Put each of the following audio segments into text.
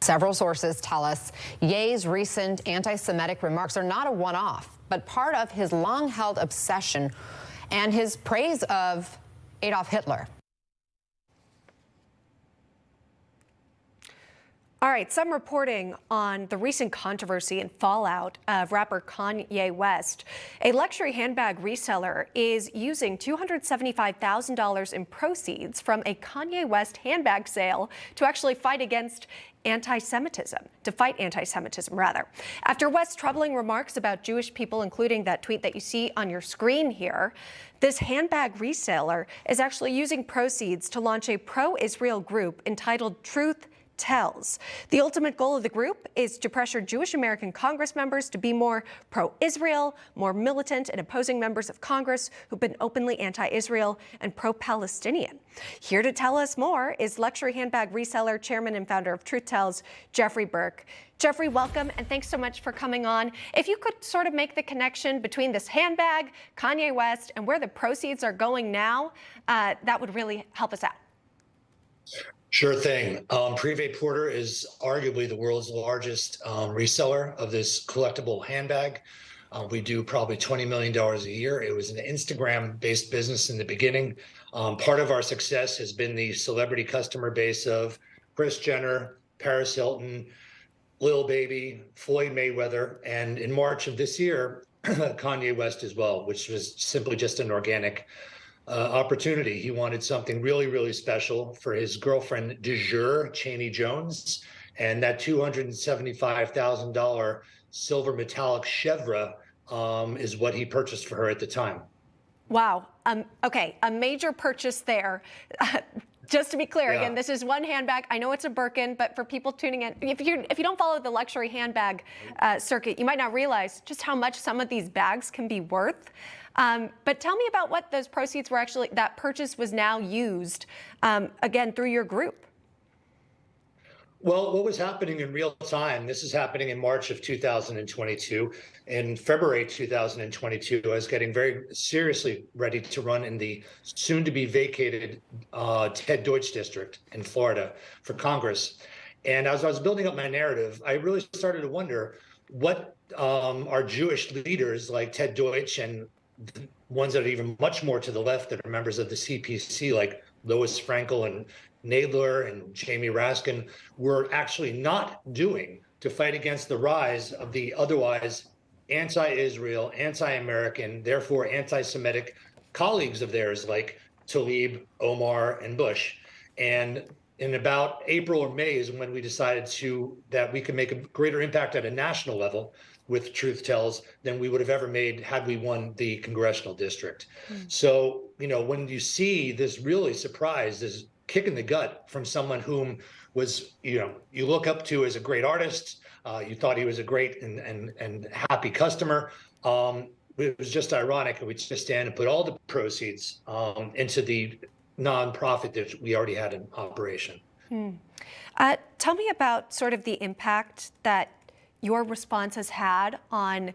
Several sources tell us Ye's recent anti-Semitic remarks are not a one-off, but part of his long-held obsession and his praise of Adolf Hitler. All right, some reporting on the recent controversy and fallout of rapper Kanye West. A luxury handbag reseller is using $275,000 in proceeds from a Kanye West handbag sale to actually fight anti-Semitism, rather. After West's troubling remarks about Jewish people, including that tweet that you see on your screen here, this handbag reseller is actually using proceeds to launch a pro-Israel group entitled Truth Tells. The ultimate goal of the group is to pressure Jewish American Congress members to be more pro-Israel, more militant in opposing members of Congress who've been openly anti-Israel and pro-Palestinian. Here to tell us more is luxury handbag reseller, chairman and founder of Truth Tells, Jeffrey Berk. Jeffrey, welcome, and thanks so much for coming on. If you could sort of make the connection between this handbag, Kanye West, and where the proceeds are going now, that would really help us out. Sure thing. Privé Porter is arguably the world's largest reseller of this collectible handbag. We do probably $20 million a year. It was an Instagram-based business in the beginning. Part of our success has been the celebrity customer base of Kris Jenner, Paris Hilton, Lil Baby, Floyd Mayweather, and in March of this year, Kanye West as well, which was simply just an organic opportunity. He wanted something really, really special for his girlfriend de jure, Cheney Jones, and that $275,000 silver metallic chevre is what he purchased for her at the time. Wow. Okay, a major purchase there. Just to be clear, again, this is one handbag. I know it's a Birkin, but for people tuning in, if you don't follow the luxury handbag circuit, you might not realize just how much some of these bags can be worth. But tell me about what those proceeds were actually, that purchase was now used, again, through your group. Well, what was happening in real time, this is happening in March of 2022. In February 2022, I was getting very seriously ready to run in the soon-to-be vacated Ted Deutsch district in Florida for Congress. And as I was building up my narrative, I really started to wonder what our Jewish leaders like Ted Deutsch and ones that are even much more to the left that are members of the CPC, like Louis Frankel and Nadler and Jamie Raskin, were actually not doing to fight against the rise of the otherwise anti-Israel, anti-American, therefore anti-Semitic colleagues of theirs like Tlaib, Omar, and Bush. And in about April or May is when we decided that we could make a greater impact at a national level with Truth Tells than we would have ever made had we won the congressional district. So, when you see this really surprise, this kick in the gut from someone whom was, you look up to as a great artist, you thought he was a great and happy customer. It was just ironic, and we'd just stand and put all the proceeds into the nonprofit that we already had in operation. Tell me about sort of the impact that your response has had on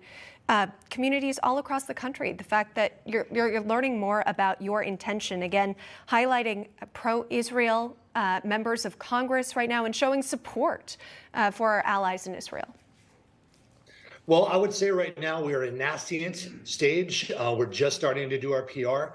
communities all across the country. The fact that you're learning more about your intention, again, highlighting pro-Israel members of Congress right now and showing support for our allies in Israel. Well, I would say right now we are in nascent stage. We're just starting to do our PR.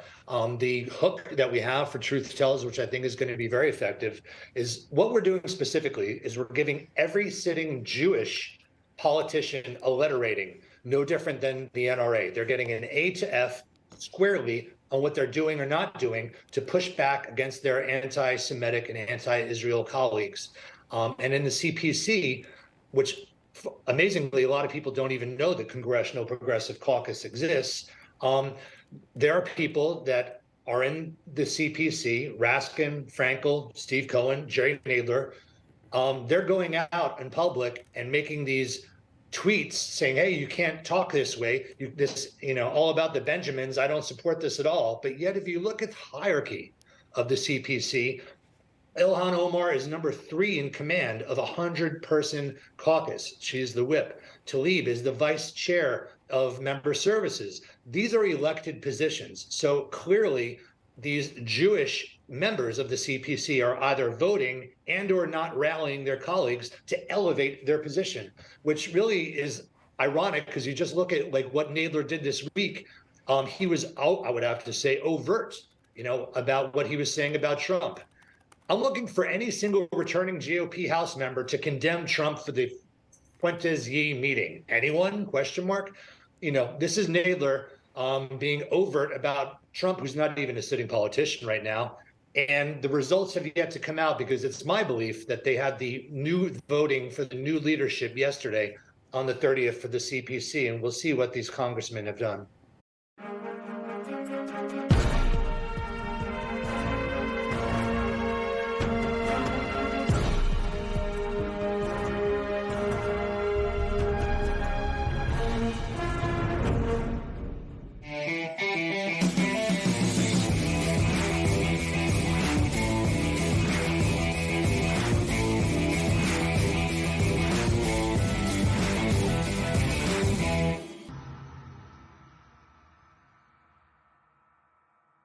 The hook that we have for Truth Tells, which I think is going to be very effective, is what we're doing specifically is we're giving every sitting Jewish politician a letter rating, no different than the NRA. They're getting an A to F squarely on what they're doing or not doing to push back against their anti-Semitic and anti-Israel colleagues. And in the CPC, which amazingly, a lot of people don't even know the Congressional Progressive Caucus exists. There are people that are in the CPC, Raskin, Frankel, Steve Cohen, Jerry Nadler. They're going out in public and making these tweets saying, hey, you can't talk this way. All about the Benjamins. I don't support this at all. But yet, if you look at the hierarchy of the CPC, Ilhan Omar is number 3 in command of a 100-person caucus. She's the whip. Tlaib is the vice chair of member services. These are elected positions. So clearly, these Jewish members of the CPC are either voting and or not rallying their colleagues to elevate their position, which really is ironic because you just look at like what Nadler did this week. He was out, I would have to say, overt, about what he was saying about Trump. I'm looking for any single returning GOP House member to condemn Trump for the Fuentes Yee meeting. Anyone? Question mark. This is Nadler being overt about Trump, who's not even a sitting politician right now. And the results have yet to come out because it's my belief that they had the new voting for the new leadership yesterday on the 30th for the CPC, and we'll see what these congressmen have done.